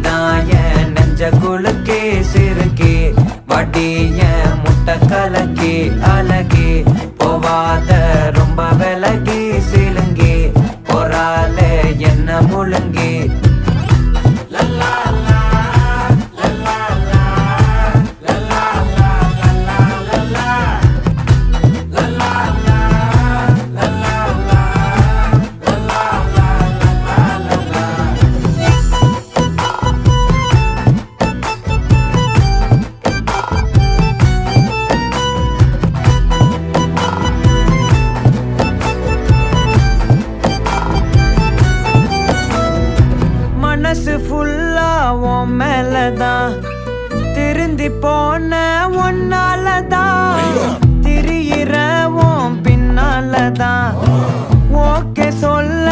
நீதான் என் நெஞ்ச குலுக்கி சிறுக்கி வட்டிய முட்டை கலக்கி அழகி போவாத ரொம்ப விலகி சிலுங்கி போறாலே என்ன முழுங்கி மனசு ஃபுல்லா உன் மேலதான் திருந்தி போன ஒன்னாலதான் திரியிற உன் பின்னாலதான் ஓகே சொல்ல